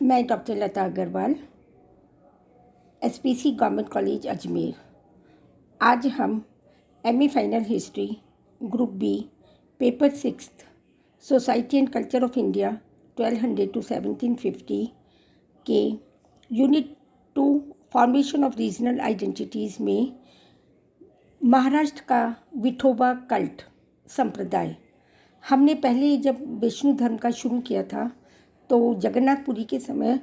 मैं doctor Lata Agrawal, SPC government college Ajmer. आज हम MA final history group B paper 6 society and culture of India 1200 to 1750 के unit 2 formation of regional identities में महाराष्ट्र का Vithoba cult संप्रदाय। हमने पहले जब विष्णु धर्म का शुरू किया था तो जगन्नाथपुरी के समय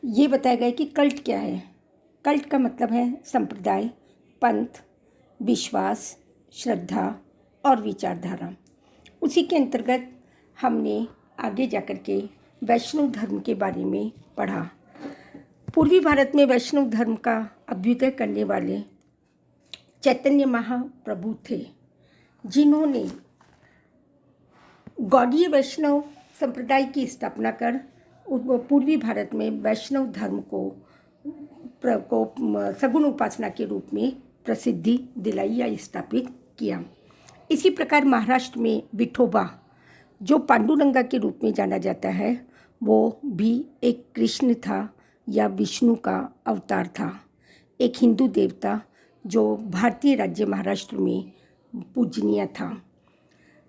ये बताया गया कि कल्ट क्या है। कल्ट का मतलब है संप्रदाय, पंथ, विश्वास, श्रद्धा और विचारधारा। उसी के अंतर्गत हमने आगे जाकर के वैष्णव धर्म के बारे में पढ़ा। पूर्वी भारत में वैष्णव धर्म का अभ्युदय करने वाले चैतन्य महाप्रभु थे, जिन्होंने गौड़ीय वैष्णव संप्रदाय की स्थापना कर पूर्वी भारत में वैष्णव धर्म को सगुण उपासना के रूप में प्रसिद्धि दिलाई या स्थापित किया। इसी प्रकार महाराष्ट्र में विठोबा, जो पांडुरंगा के रूप में जाना जाता है, वो भी एक कृष्ण था या विष्णु का अवतार था, एक हिंदू देवता जो भारतीय राज्य महाराष्ट्र में पूजनीय था।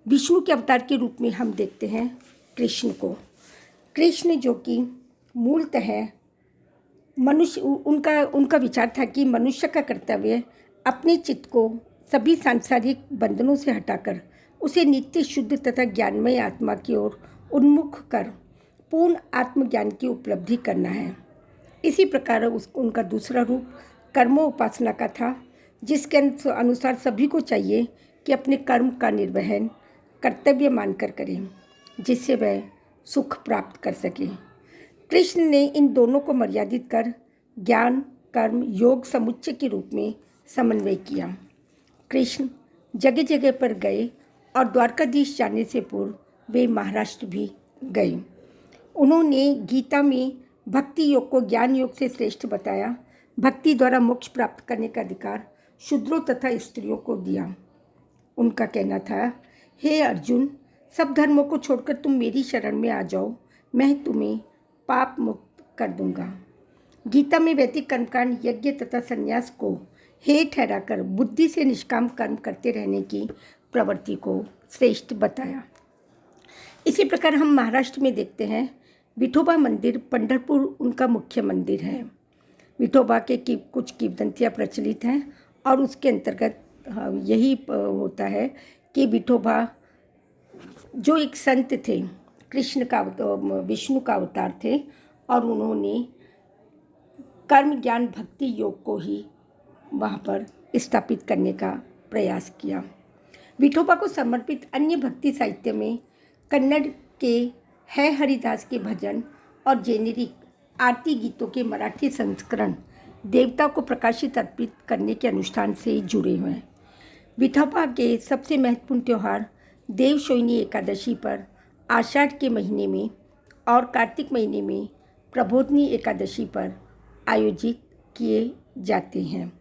विष्णु के अवतार के रूप में हम देखते हैं कृष्ण को। कृष्ण जो कि मूलतः मनुष्य, उनका विचार था कि मनुष्य का कर्तव्य अपने चित्त को सभी सांसारिक बंधनों से हटाकर उसे नित्य शुद्ध तथा ज्ञानमय आत्मा की ओर उन्मुख कर पूर्ण आत्मज्ञान की उपलब्धि करना है। इसी प्रकार उनका दूसरा रूप कर्मोपासना का था, जिसके अनुसार सभी को चाहिए कि अपने कर्म का निर्वहन कर्तव्य मानकर करें, जिससे वह सुख प्राप्त कर सके। कृष्ण ने इन दोनों को मर्यादित कर ज्ञान कर्म योग समुच्चय के रूप में समन्वय किया। कृष्ण जगह जगह पर गए और द्वारकाधीश जाने से पूर्व वे महाराष्ट्र भी गए। उन्होंने गीता में भक्ति योग को ज्ञान योग से श्रेष्ठ बताया। भक्ति द्वारा मोक्ष प्राप्त करने का अधिकार शूद्रों तथा स्त्रियों को दिया। उनका कहना था, हे अर्जुन, सब धर्मों को छोड़कर तुम मेरी शरण में आ जाओ, मैं तुम्हें पाप मुक्त कर दूंगा। गीता में वैदिक कर्मकांड, यज्ञ तथा संन्यास को हे ठहराकर बुद्धि से निष्काम कर्म करते रहने की प्रवृत्ति को श्रेष्ठ बताया। इसी प्रकार हम महाराष्ट्र में देखते हैं विठोबा मंदिर, पंढरपुर उनका मुख्य मंदिर है। विठोबा के कुछ किंवदंतियाँ प्रचलित हैं और उसके अंतर्गत यही होता है कि विठोबा जो एक संत थे, कृष्ण का विष्णु का अवतार थे और उन्होंने कर्म ज्ञान भक्ति योग को ही वहाँ पर स्थापित करने का प्रयास किया। विठोबा को समर्पित अन्य भक्ति साहित्य में कन्नड़ के है हरिदास के भजन और जेनेरिक आरती गीतों के मराठी संस्करण देवता को प्रकाशित अर्पित करने के अनुष्ठान से जुड़े हुए हैं। विठोबा के सबसे महत्वपूर्ण त्यौहार देवशोहिनी एकादशी पर आषाढ़ के महीने में और कार्तिक महीने में प्रबोधिनी एकादशी पर आयोजित किए जाते हैं।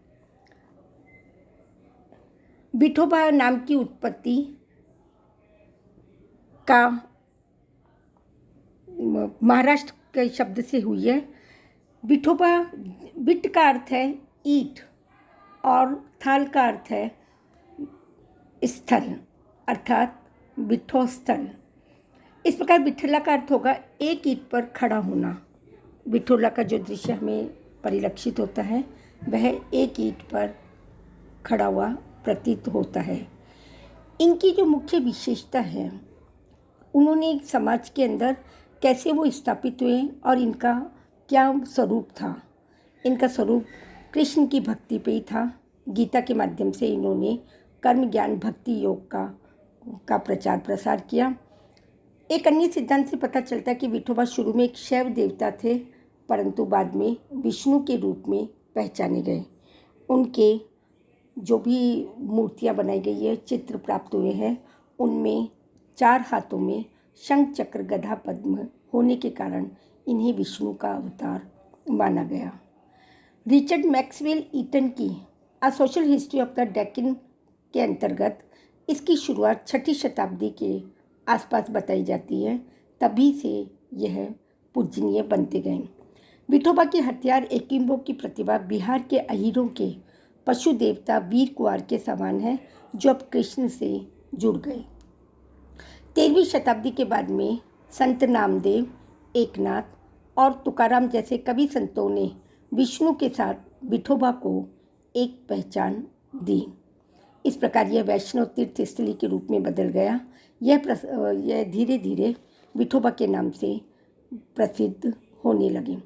विठोबा नाम की उत्पत्ति का महाराष्ट्र के शब्द से हुई है। विठोबा, विट का अर्थ है ईट और थाल का अर्थ है स्थल, अर्थात विठोस्थल। इस प्रकार विठला का अर्थ होगा एक ईंट पर खड़ा होना। विठोला का जो दृश्य हमें परिलक्षित होता है वह एक ईंट पर खड़ा हुआ प्रतीत होता है। इनकी जो मुख्य विशेषता है, उन्होंने समाज के अंदर कैसे वो स्थापित हुए और इनका क्या स्वरूप था। इनका स्वरूप कृष्ण की भक्ति पे ही था। गीता के माध्यम से इन्होंने कर्म ज्ञान भक्ति योग का प्रचार प्रसार किया। एक अन्य सिद्धांत से पता चलता है कि विठोबा शुरू में एक शैव देवता थे, परंतु बाद में विष्णु के रूप में पहचाने गए। उनके जो भी मूर्तियाँ बनाई गई है, चित्र प्राप्त हुए हैं, उनमें 4 हाथों में शंख चक्र गदा पद्म होने के कारण इन्हें विष्णु का अवतार माना गया। रिचर्ड मैक्सवेल ईटन की a social history of the Deccan के अंतर्गत इसकी शुरुआत 6ठी शताब्दी के आसपास बताई जाती है, तभी से यह पूजनीय बनते गए। विठोबा के हथियार एकिम्बो की प्रतिभा बिहार के अहीरों के पशु देवता वीर कुंवर के समान है, जो अब कृष्ण से जुड़ गए। 13वीं शताब्दी के बाद में संत नामदेव, एकनाथ और तुकाराम जैसे कवि संतों ने विष्णु के साथ विठोबा को एक पहचान दी। इस प्रकार यह वैष्णव तीर्थ स्थली के रूप में बदल गया। यह धीरे धीरे विठोबा के नाम से प्रसिद्ध होने लगे।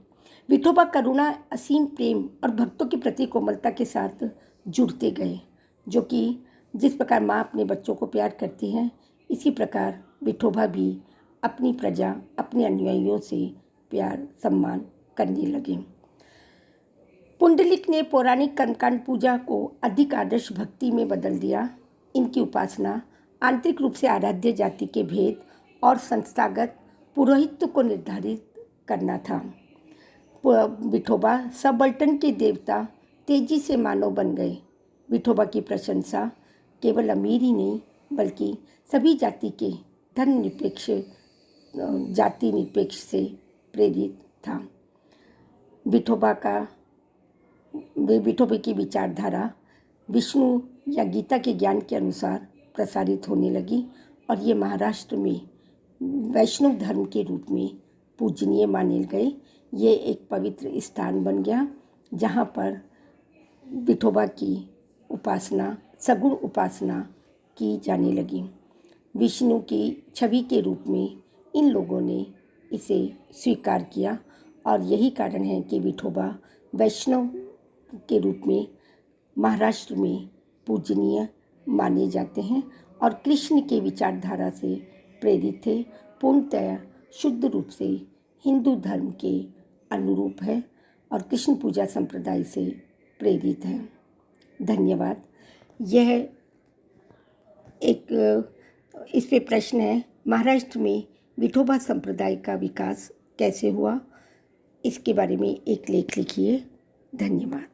विठोबा करुणा, असीम प्रेम और भक्तों के प्रति कोमलता के साथ जुड़ते गए, जो कि जिस प्रकार माँ अपने बच्चों को प्यार करती है, इसी प्रकार विठोबा भी अपनी प्रजा, अपने अनुयायियों से प्यार सम्मान करने लगे। पुंडलिक ने पौराणिक कर्मकांड पूजा को अधिक आदर्श भक्ति में बदल दिया। इनकी उपासना आंतरिक रूप से आराध्य जाति के भेद और संस्थागत पुरोहित्य को निर्धारित करना था। विठोबा सबल्टन के देवता तेजी से मानव बन गए। विठोबा की प्रशंसा केवल अमीर ही नहीं, बल्कि सभी जाति के जाति निरपेक्ष से प्रेरित था। विठोबे की विचारधारा विष्णु या गीता के ज्ञान के अनुसार प्रसारित होने लगी और ये महाराष्ट्र में वैष्णव धर्म के रूप में पूजनीय माने गए। ये एक पवित्र स्थान बन गया, जहाँ पर विठोबा की उपासना, सगुण उपासना की जाने लगी। विष्णु की छवि के रूप में इन लोगों ने इसे स्वीकार किया और यही कारण है कि विठोबा वैष्णव के रूप में महाराष्ट्र में पूजनीय माने जाते हैं और कृष्ण के विचारधारा से प्रेरित थे। पूर्णतः शुद्ध रूप से हिंदू धर्म के अनुरूप है और कृष्ण पूजा संप्रदाय से प्रेरित है। धन्यवाद। यह इस पे प्रश्न है, महाराष्ट्र में विठोबा संप्रदाय का विकास कैसे हुआ, इसके बारे में एक लेख लिखिए। धन्यवाद।